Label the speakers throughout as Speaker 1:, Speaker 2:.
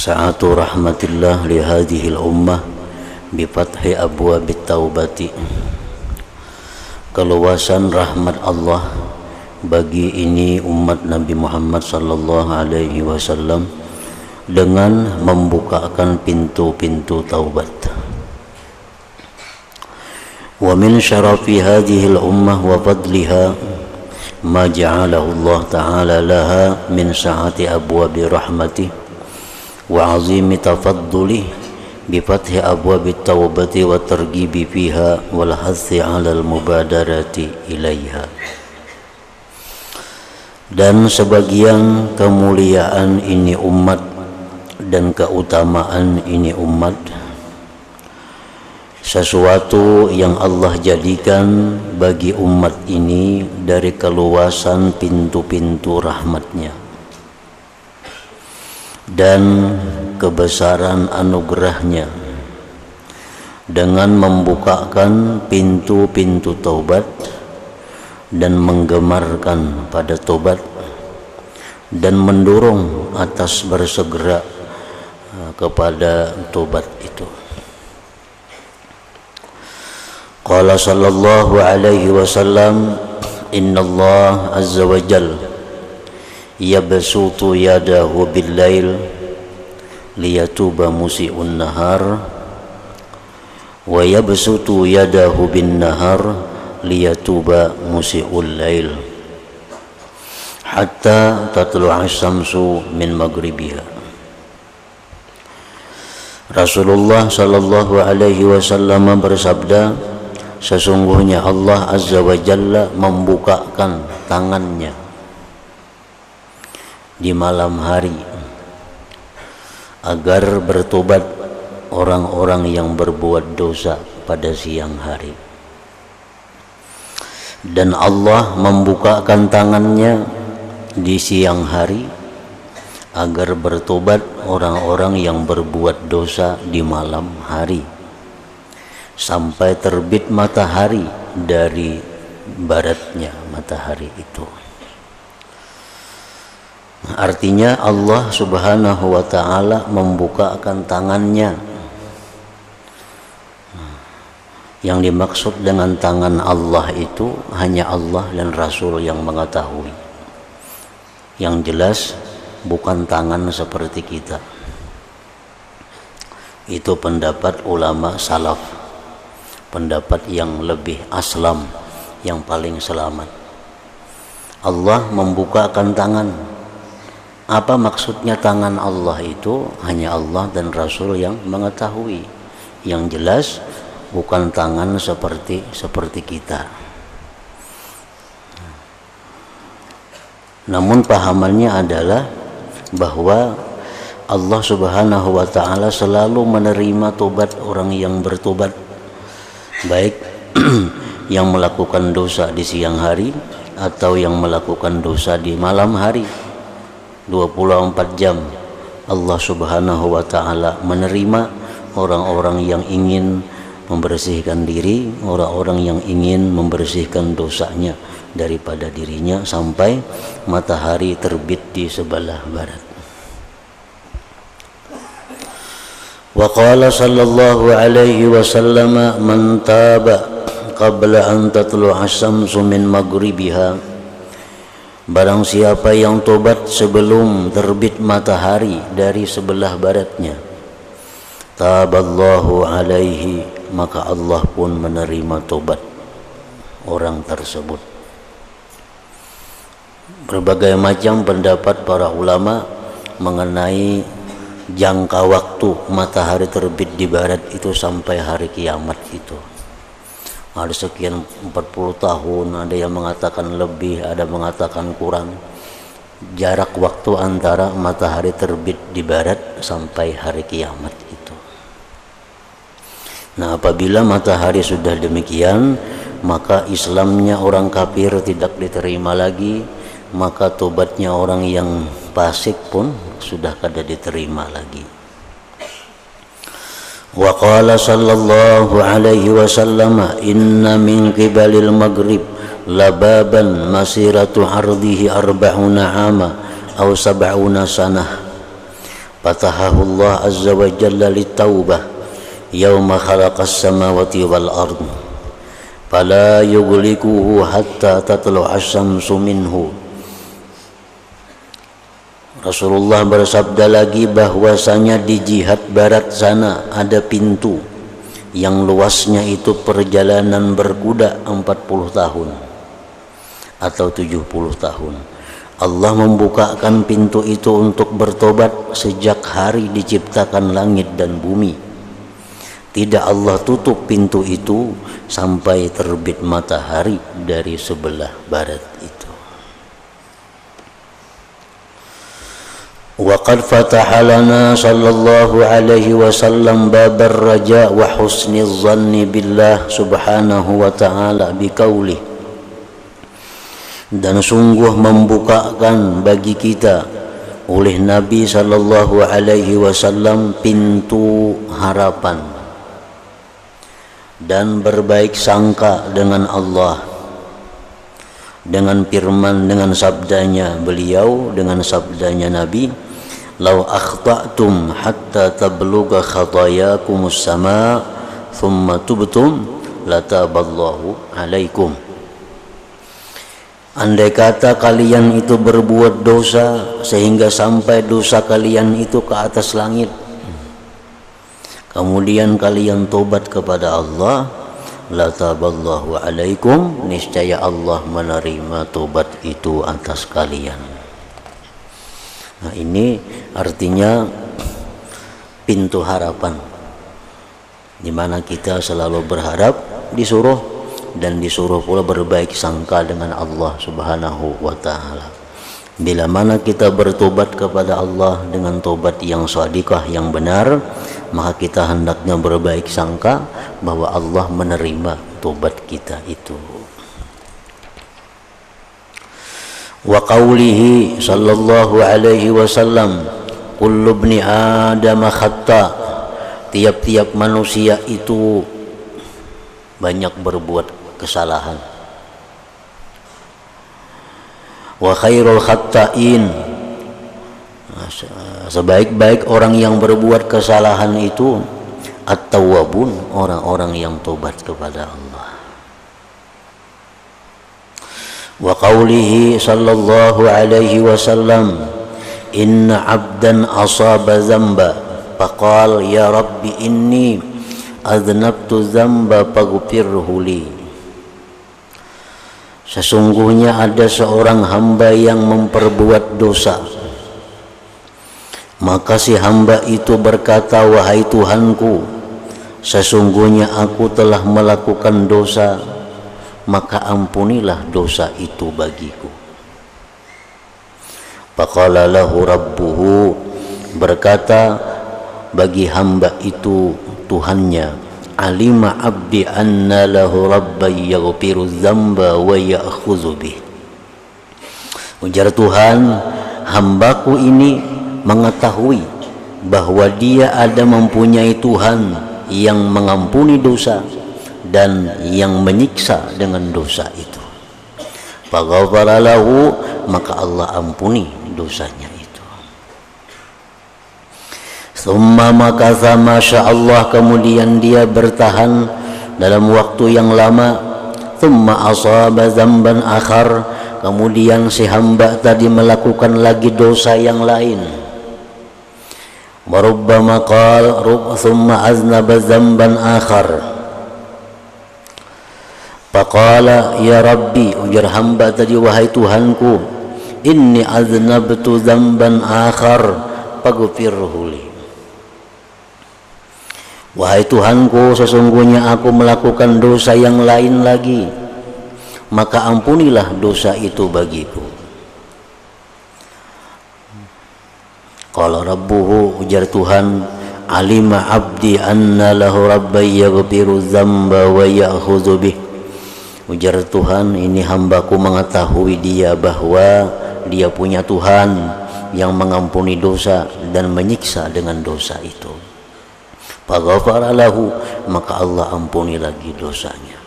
Speaker 1: sa'atu rahmatillah li hadhil ummah bi fathi abwabit taubati, keluasan rahmat Allah bagi ini umat Nabi Muhammad sallallahu alaihi wasallam dengan membukakan pintu-pintu taubat. Wa min syarafi hadhil ummah wa fadliha ma ja'alahu Allah ta'ala laha min sa'ati abwabi rahmatih wa azimi tafadduli bi fathi abwabit taubati wa targhibi fiha wal hathi 'alal mubadarati ilaiha. Dan sebagian kemuliaan ini umat dan keutamaan ini umat, sesuatu yang Allah jadikan bagi umat ini dari keluasan pintu-pintu rahmatnya dan kebesaran anugerahnya dengan membukakan pintu-pintu taubat dan menggemarkan pada taubat dan mendorong atas bersegera kepada taubat itu. Qala sallallahu alaihi wasallam, innallaha azza wa jalla yabsutu yadahu bil-lail liyatuba musii'un nahar wa yabsutu yadahu bin-nahar liyatuba musii'ul lail hatta tatlu'a asy-syamsu min maghribiha. Rasulullah sallallahu alaihi wasallam bersabda, sesungguhnya Allah azza wa jalla membukakan tangannya di malam hari agar bertobat orang-orang yang berbuat dosa pada siang hari, dan Allah membukakan tangannya di siang hari agar bertobat orang-orang yang berbuat dosa di malam hari sampai terbit matahari dari baratnya matahari itu. Artinya Allah subhanahu wa ta'ala membukakan tangannya. Yang dimaksud dengan tangan Allah itu hanya Allah dan Rasul yang mengetahui. Yang jelas bukan tangan seperti kita. Itu pendapat ulama salaf, pendapat yang lebih aslam, yang paling selamat. Allah membukakan tangan. Apa maksudnya tangan Allah itu? Hanya Allah dan Rasul yang mengetahui. Yang jelas bukan tangan seperti kita. Namun pahamannya adalah bahwa Allah subhanahu wa ta'ala selalu menerima tobat orang yang bertobat, baik yang melakukan dosa di siang hari atau yang melakukan dosa di malam hari. 24 jam Allah subhanahu wa ta'ala menerima orang-orang yang ingin membersihkan diri, orang-orang yang ingin membersihkan dosanya daripada dirinya sampai matahari terbit di sebelah barat. Wa qala sallallahu alaihi wasallam, man taba qabla an tatlu'a asy-syamsu min maghribiha, barang siapa yang tobat sebelum terbit matahari dari sebelah baratnya, taballahu alaihi, maka Allah pun menerima tobat orang tersebut. Berbagai macam pendapat para ulama mengenai jangka waktu matahari terbit di barat itu sampai hari kiamat itu. Ada sekian 40 tahun, ada yang mengatakan lebih, ada mengatakan kurang. Jarak waktu antara matahari terbit di barat sampai hari kiamat itu. Nah, apabila matahari sudah demikian, maka Islamnya orang kafir tidak diterima lagi, maka tobatnya orang yang fasik pun sudah kada diterima lagi. Wa qala sallallahu alaihi wasallam, inna min qibalil maghrib lababan masiratu ardihi arba'una ama aw sab'una sanah fatahahu Allah azza wa jalla litaubah yauma khalaqas samawati wal ard fala yughlikuhu hatta tatlu'a asy-syamsu minhu. Rasulullah bersabda lagi bahwasanya di jihad barat sana ada pintu yang luasnya itu perjalanan berkuda 40 tahun atau 70 tahun. Allah membukakan pintu itu untuk bertobat sejak hari diciptakan langit dan bumi. Tidak Allah tutup pintu itu sampai terbit matahari dari sebelah barat itu. Wa qad fataha lana sallallahu alaihi wasallam babar raja wa husniz zanni billah subhanahu wa ta'ala biqaulih. Dan sungguh membukakan bagi kita oleh Nabi sallallahu alaihi wasallam pintu harapan dan berbaik sangka dengan Allah dengan firman, dengan sabdanya beliau, dengan sabdanya Nabi, lau akhta'tum hatta tablugha khatayakumus sama thumma tubtum lataballahu alaikum. Andai kata kalian itu berbuat dosa sehingga sampai dosa kalian itu ke atas langit, kemudian kalian tobat kepada Allah, lataballahu alaikum, niscaya Allah menerima tobat itu atas kalian. Nah, ini artinya pintu harapan, di mana kita selalu berharap, disuruh dan disuruh pula berbaik sangka dengan Allah subhanahu wa ta'ala. Bila mana kita bertobat kepada Allah dengan tobat yang shadikah, yang benar, maka kita hendaknya berbaik sangka bahwa Allah menerima tobat kita itu. Wa qawlihi sallallahu alaihi wasallam, kullu ibni adam khata, tiap-tiap manusia itu banyak berbuat kesalahan. Wa khairul khatta'in, sebaik-baik orang yang berbuat kesalahan itu at-tawwabun, orang-orang yang tobat kepada Allah. Wa qawlihi sallallahu alaihi wasallam, inna abdan asaba zamba faqal ya rabbi inni aznabtu zamba faghfirhu li. Sesungguhnya ada seorang hamba yang memperbuat dosa, maka si hamba itu berkata, wahai Tuhanku, sesungguhnya aku telah melakukan dosa, maka ampunilah dosa itu bagiku. Faqala lahu rabbuhu, berkata bagi hamba itu Tuhannya, alima abdi anna lahu rabban yaghfiru dzamba wa ya'khudzu bih. Ujar Tuhan, hambaku ini mengetahui bahwa dia ada mempunyai Tuhan yang mengampuni dosa dan yang menyiksa dengan dosa itu. Faghfara lahu, maka Allah ampuni dosanya itu. Summa makatha masya Allah, kemudian dia bertahan dalam waktu yang lama. Summa asaba dzamban akhar, kemudian si hamba tadi melakukan lagi dosa yang lain. Warubbama qala summa aznaba dzamban akhar. Faqala ya Rabbi, ujar hamba tadi, wahai Tuhanku, inni aznabtu dzamban akhar faghfirhu li. Wahai Tuhanku, sesungguhnya aku melakukan dosa yang lain lagi, maka ampunilah dosa itu bagiku. Qala rabbuhu, ujar Tuhan, alima abdi anna lahu rabban yaghfiru dzamba wa ya'khudzu bih. Ujar Tuhan, ini hambaku mengetahui dia bahwa dia punya Tuhan yang mengampuni dosa dan menyiksa dengan dosa itu. Faghfara lahu, maka Allah ampuni lagi dosanya.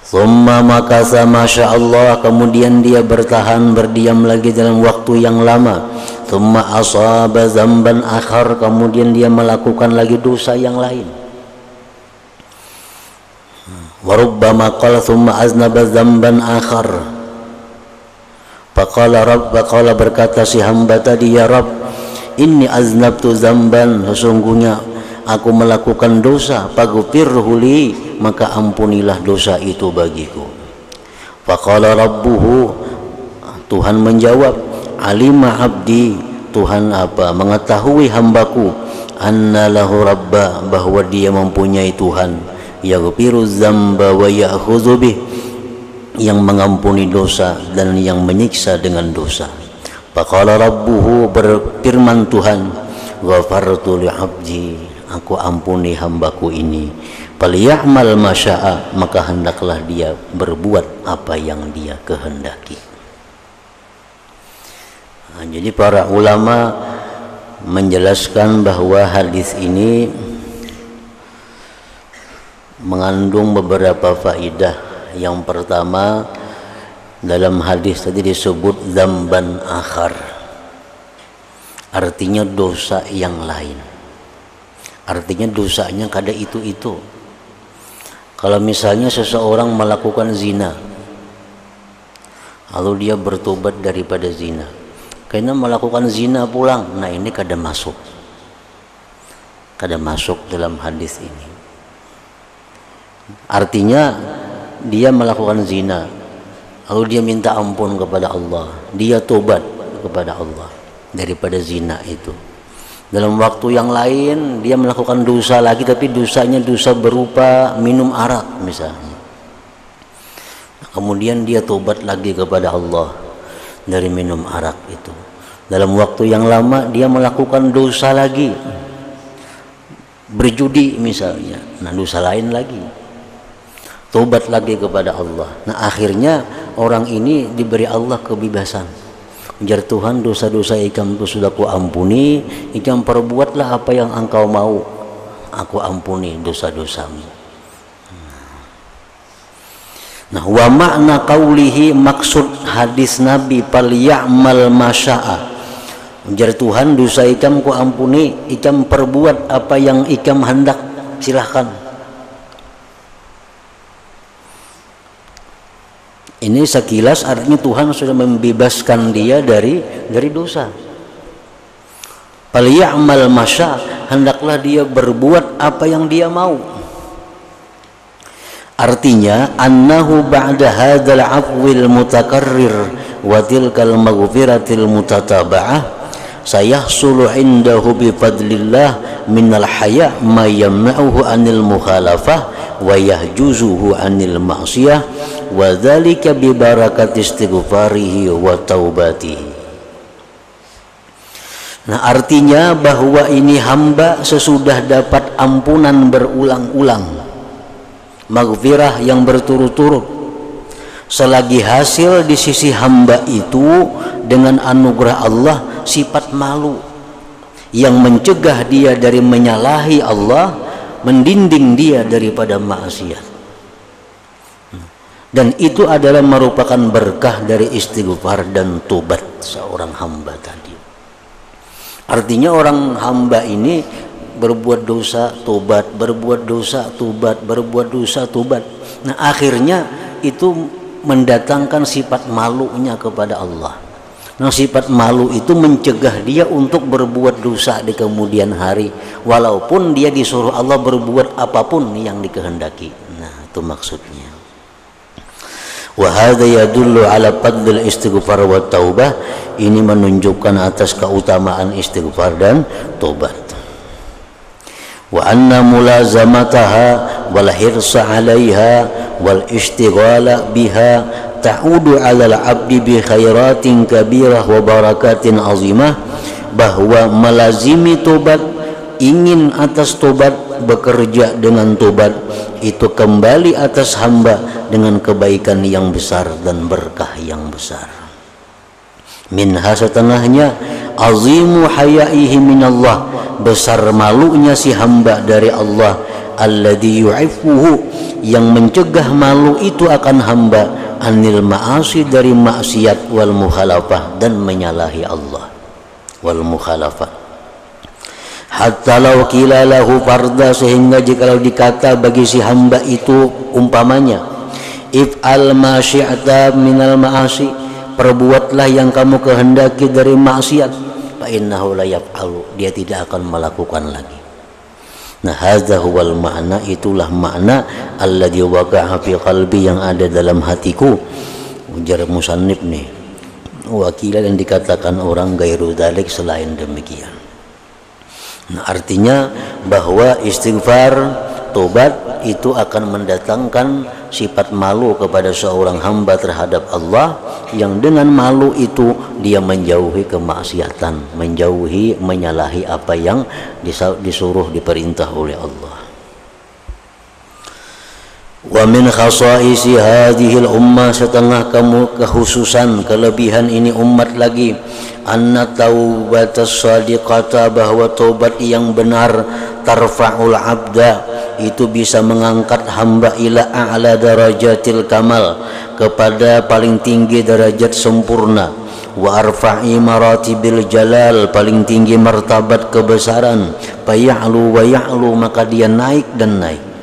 Speaker 1: Thumma makasa masya Allah, kemudian dia bertahan, berdiam lagi dalam waktu yang lama. thumma asaba dzamban akhar, kemudian dia melakukan lagi dosa yang lain. Wa rubbama qala thumma aznaba dzamban akhar. Faqala berkata si hamba tadi, ya Rabb, inni aznabtu dzamban, sesungguhnya aku melakukan dosa, faghfirhu li, maka ampunilah dosa itu bagiku. Faqala rabbuhu, Tuhan menjawab, alima abdi, Tuhan mengetahui hambaku, anna lahu rabba, bahwa dia mempunyai Tuhan, yaghfiru dzamba wa ya'khudzu bih, yang mengampuni dosa dan yang menyiksa dengan dosa. Faqala rabbuhu, berfirman Tuhan, ghafartu li abdi, aku ampuni hambaku ini, falyamal masya'a, maka hendaklah dia berbuat apa yang dia kehendaki. Nah, jadi para ulama menjelaskan bahwa hadis ini mengandung beberapa faidah. Yang pertama, dalam hadis tadi disebut dzamban akhar, artinya dosa yang lain. Artinya dosanya kada itu. Kalau misalnya seseorang melakukan zina, lalu dia bertobat daripada zina, karena melakukan zina pulang, nah ini kada masuk dalam hadis ini. Artinya dia melakukan zina, lalu dia minta ampun kepada Allah, dia tobat kepada Allah daripada zina itu. Dalam waktu yang lain dia melakukan dosa lagi, tapi dosanya dosa berupa minum arak misalnya. Kemudian dia tobat lagi kepada Allah dari minum arak itu. Dalam waktu yang lama dia melakukan dosa lagi, berjudi misalnya, nah dosa lain lagi. Tobat lagi kepada Allah. Nah akhirnya orang ini diberi Allah kebebasan. Ujar Tuhan, dosa-dosa ikam itu sudah ku ampuni, ikam perbuatlah apa yang engkau mau, aku ampuni dosa-dosamu. Nah, wa makna qaulihi, maksud hadis Nabi, falyamal masya'a, ujar Tuhan, dosa ikam ku ampuni, ikam perbuat apa yang ikam hendak, silahkan. Ini sekilas artinya Tuhan sudah membebaskan dia dari dosa. Falyamal masya, hendaklah dia berbuat apa yang dia mau. Artinya annahu ba'da hadzal afwil mutakarrir wa tilkal maghfiratil mutataba'ah sayahsulu indahu bi fadlillah minal haya ma yamna'uhu anil mukhalafah wa yahjuzuhu anil ma'siyah wa dzalika bi barakati istighfarihi wa taubatihi. Nah artinya bahwa ini hamba sesudah dapat ampunan berulang-ulang, maghfirah yang berturut-turut, selagi hasil di sisi hamba itu dengan anugerah Allah sifat malu yang mencegah dia dari menyalahi Allah, mendinding dia daripada maksiat. Dan itu adalah merupakan berkah dari istighfar dan tobat seorang hamba tadi. Artinya orang hamba ini berbuat dosa tobat, berbuat dosa tobat, berbuat dosa tobat. Nah akhirnya itu mendatangkan sifat malunya kepada Allah. Nah sifat malu itu mencegah dia untuk berbuat dosa di kemudian hari, walaupun dia disuruh Allah berbuat apapun yang dikehendaki. Nah itu maksudnya. Wa hadza yadullu ala fadlil istighfar wa taubah, ini menunjukkan atas keutamaan istighfar dan tobat. Wa anna mulazamataha wal hirsa 'alaiha wal ishtighala biha ta'udu 'ala al-'abdi bi khairatin kabirah wa barakatin 'azimah, bahwa melazimi tobat, ingin atas tobat, bekerja dengan tobat, itu kembali atas hamba dengan kebaikan yang besar dan berkah yang besar. Minha, setengahnya, azimu hayaihi minallah, besar malunya si hamba dari Allah, alladhi yu'ifuhu, yang mencegah malu itu akan hamba, anil ma'asi, dari maksiat, wal mukhalafah, dan menyalahi Allah. wal mukhalafah. Hatta law qila lahu farda, sehingga jikalau dikata bagi si hamba itu umpamanya, if'al ma syi'ta minal ma'asi, perbuatlah yang kamu kehendaki dari maksiat, fa innahu la yaf'alu, dia tidak akan melakukan lagi. Nah, hadza huwal ma'na, itulah makna alladzi waqa'a fi qalbi, yang ada dalam hatiku. Ujar musannif nih, wakilah yang dikatakan orang gairu dzalik, selain demikian. Nah, artinya bahwa istighfar, tobat itu akan mendatangkan sifat malu kepada seorang hamba terhadap Allah, yang dengan malu itu dia menjauhi kemaksiatan, menjauhi menyalahi apa yang disuruh diperintah oleh Allah. Wa min khasaisi hadhil ummah, setengah kamu kekhususan kelebihan ini umat lagi, anna taubatas shadiqata, bahwa taubat yang benar, tarfa'ul abda, itu bisa mengangkat hamba ila a'la darajatil kamal, kepada paling tinggi derajat sempurna, wa arfa'i maratibil jalal, paling tinggi martabat kebesaran, faya'lu wa ya'lu, maka dia naik dan naik.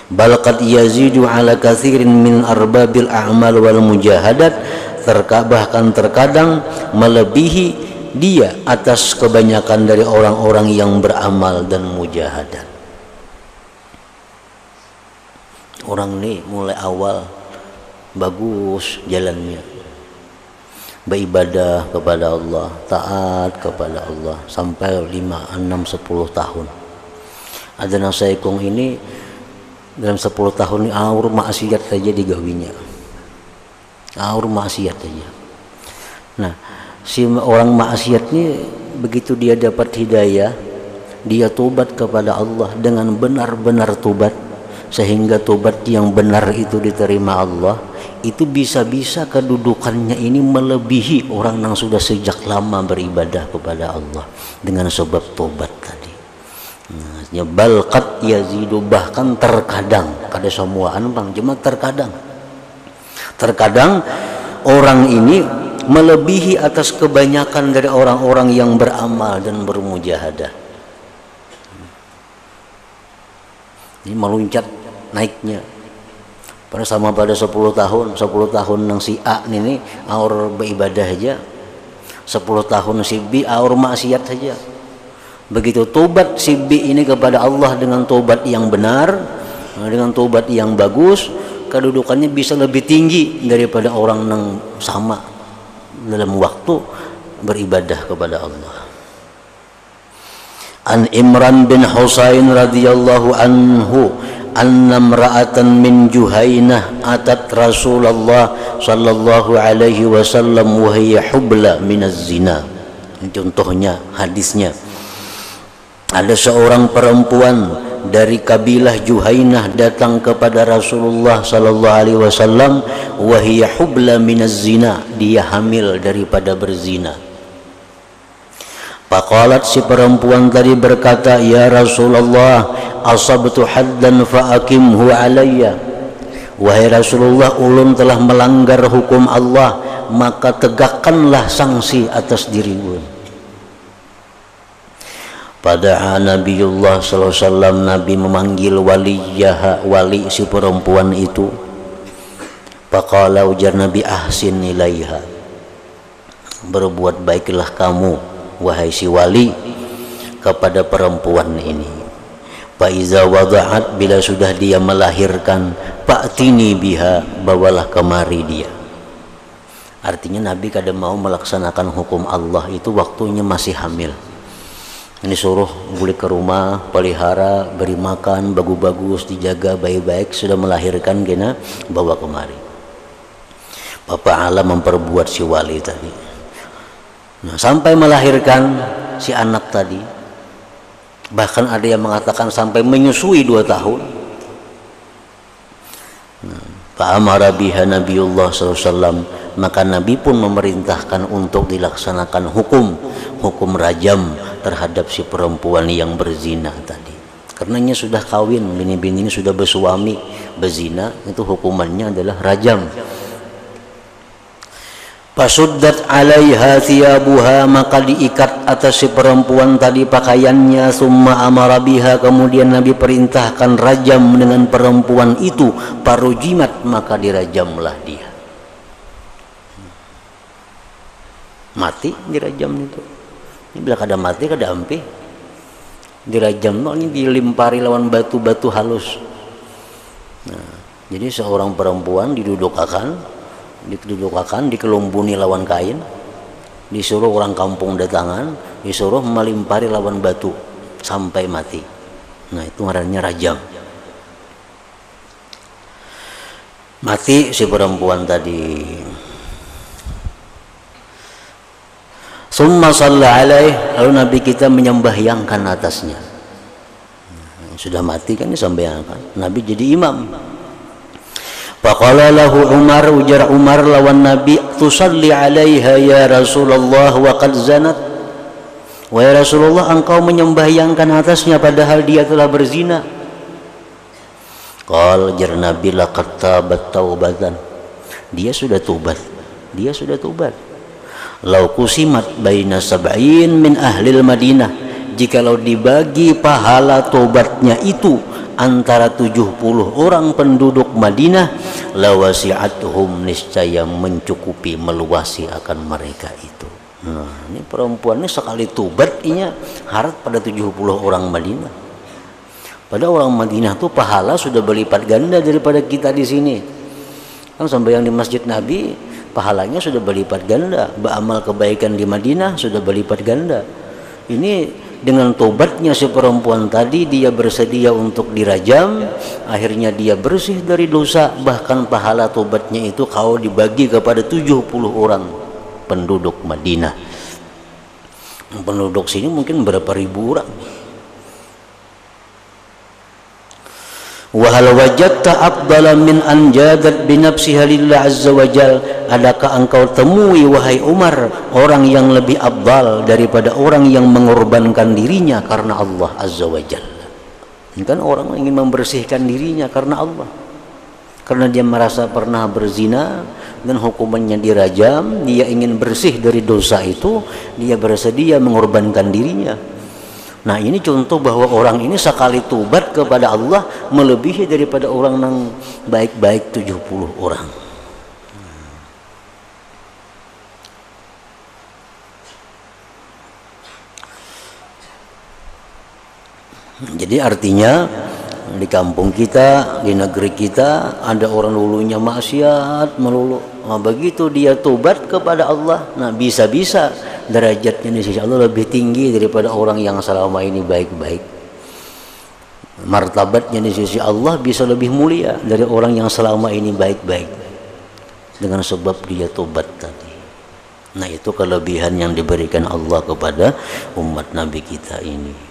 Speaker 1: Bal qad yazidu ala katsirin min arbabil a'mal wal mujahadat, bahkan terkadang melebihi dia atas kebanyakan dari orang-orang yang beramal dan mujahadat. Orang ini mulai awal bagus jalannya, beribadah kepada Allah, taat kepada Allah, sampai 5, 6, 10 tahun. Ada nasaikung ini dalam 10 tahun ini aur maksiat saja digawinya, aur maksiat saja. Nah, si orang maksiat ini begitu dia dapat hidayah, dia tobat kepada Allah dengan benar-benar tobat, sehingga tobat yang benar itu diterima Allah, itu bisa-bisa kedudukannya ini melebihi orang yang sudah sejak lama beribadah kepada Allah dengan sebab tobat tadi. Nah, bal qad yazidu, bahkan terkadang, kada semuaan bang, cuma terkadang orang ini melebihi atas kebanyakan dari orang-orang yang beramal dan bermujahadah. Ini meluncat naiknya. Pada sama pada 10 tahun nang si A ini aur beribadah aja, 10 tahun si B aur maksiat saja. Begitu tobat si B ini kepada Allah dengan tobat yang benar, dengan tobat yang bagus, kedudukannya bisa lebih tinggi daripada orang yang sama dalam waktu beribadah kepada Allah. An Imran bin Husain radhiyallahu anhu anna imra'atan min Juhainah atat Rasulullah sallallahu alaihi wasallam wa hiya hubla minaz zina. Ini contohnya hadisnya. Ada seorang perempuan dari kabilah Juhainah datang kepada Rasulullah sallallahu alaihi wasallam, wa hiya hubla minaz zina, dia hamil daripada berzina. Faqalat, si perempuan tadi berkata, ya Rasulullah, asabtu haddan fa aqimhu alayya, wahai Rasulullah, ulun telah melanggar hukum Allah, maka tegakkanlah sanksi atas diri ulun. Pada Nabiullah sallallahu alaihi wasallam, Nabi memanggil waliyaha, wali si perempuan itu. Faqala, ujar Nabi, ahsin ilaiha, berbuat baiklah kamu wahai si wali kepada perempuan ini. Fa iza wada'at, bila sudah dia melahirkan, fa'tini biha, bawalah kemari dia. Artinya Nabi kada mau melaksanakan hukum Allah itu waktunya masih hamil. Ini suruh balik ke rumah, pelihara, beri makan, bagus-bagus, dijaga baik-baik. Sudah melahirkan, kena bawa kemari. Bapak alam memperbuat si wali tadi. Nah, sampai melahirkan si anak tadi, bahkan ada yang mengatakan sampai menyusui 2 tahun. Fa'amara biha Nabiullah SAW, maka Nabi pun memerintahkan untuk dilaksanakan hukum rajam terhadap si perempuan yang berzina tadi. Karenanya sudah kawin, bini-bini ini sudah bersuami, berzina, itu hukumannya adalah rajam. Fasuddat 'alaiha thiyabuha, maka diikat atas si perempuan tadi pakaiannya. Summa amara biha, kemudian Nabi perintahkan rajam dengan perempuan itu. Farujimat, maka dirajamlah dia. Mati dirajam itu. Ini bila kada mati kada ampi. Dirajam ini dilimpari lawan batu-batu halus. Nah, jadi seorang perempuan didudukakan, dikelumbuni lawan kain, disuruh orang kampung datangan, disuruh melimpari lawan batu sampai mati. Nah, itu ngarannya rajam. Mati si perempuan tadi. Summa shalla alaih, lalu Nabi kita menyembahyangkan atasnya. Sudah mati kan disembahyangkan, Nabi jadi imam. Faqala lahu Umar, ujar Umar lawan Nabi, tusalli alaiha ya Rasulullah wa qad zanat. Wahai Rasulullah, engkau menyembahyangkan atasnya padahal dia telah berzina. Qal, jar Nabi, laqad tabat taubatan. Dia sudah tobat. Dia sudah tobat. Lau kusimat baina sab'in min ahlil Madinah, jikalau dibagi pahala tobatnya itu antara 70 orang penduduk Madinah, lawasi'atuhum, niscaya mencukupi, meluasi akan mereka itu. Nah, ini perempuan ini sekali tobat inya harap pada 70 orang Madinah. Pada orang Madinah tuh pahala sudah berlipat ganda daripada kita di sini. Kan sampai yang di Masjid Nabi pahalanya sudah berlipat ganda, beramal kebaikan di Madinah sudah berlipat ganda. Ini dengan tobatnya si perempuan tadi, dia bersedia untuk dirajam, akhirnya dia bersih dari dosa. Bahkan pahala tobatnya itu kalau dibagi kepada 70 orang penduduk Madinah. Penduduk sini mungkin berapa ribu orang. Wa hal wajadta afdala min an jadat bi nafsiha lillah azza wajal, adakah engkau temui wahai Umar orang yang lebih afdal daripada orang yang mengorbankan dirinya karena Allah azza wajalla. Ini kan orang ingin membersihkan dirinya karena Allah, karena dia merasa pernah berzina dan hukumannya dirajam, dia ingin bersih dari dosa itu, dia bersedia mengorbankan dirinya. Nah, ini contoh bahwa orang ini sekali tobat kepada Allah melebihi daripada orang yang baik-baik 70 orang. Jadi artinya di kampung kita, di negeri kita ada orang dulunya maksiat melulu. Nah, begitu dia tobat kepada Allah, nah bisa-bisa derajatnya di sisi Allah lebih tinggi daripada orang yang selama ini baik-baik. Martabatnya di sisi Allah bisa lebih mulia dari orang yang selama ini baik-baik dengan sebab dia tobat tadi. Nah, itu kelebihan yang diberikan Allah kepada umat Nabi kita ini.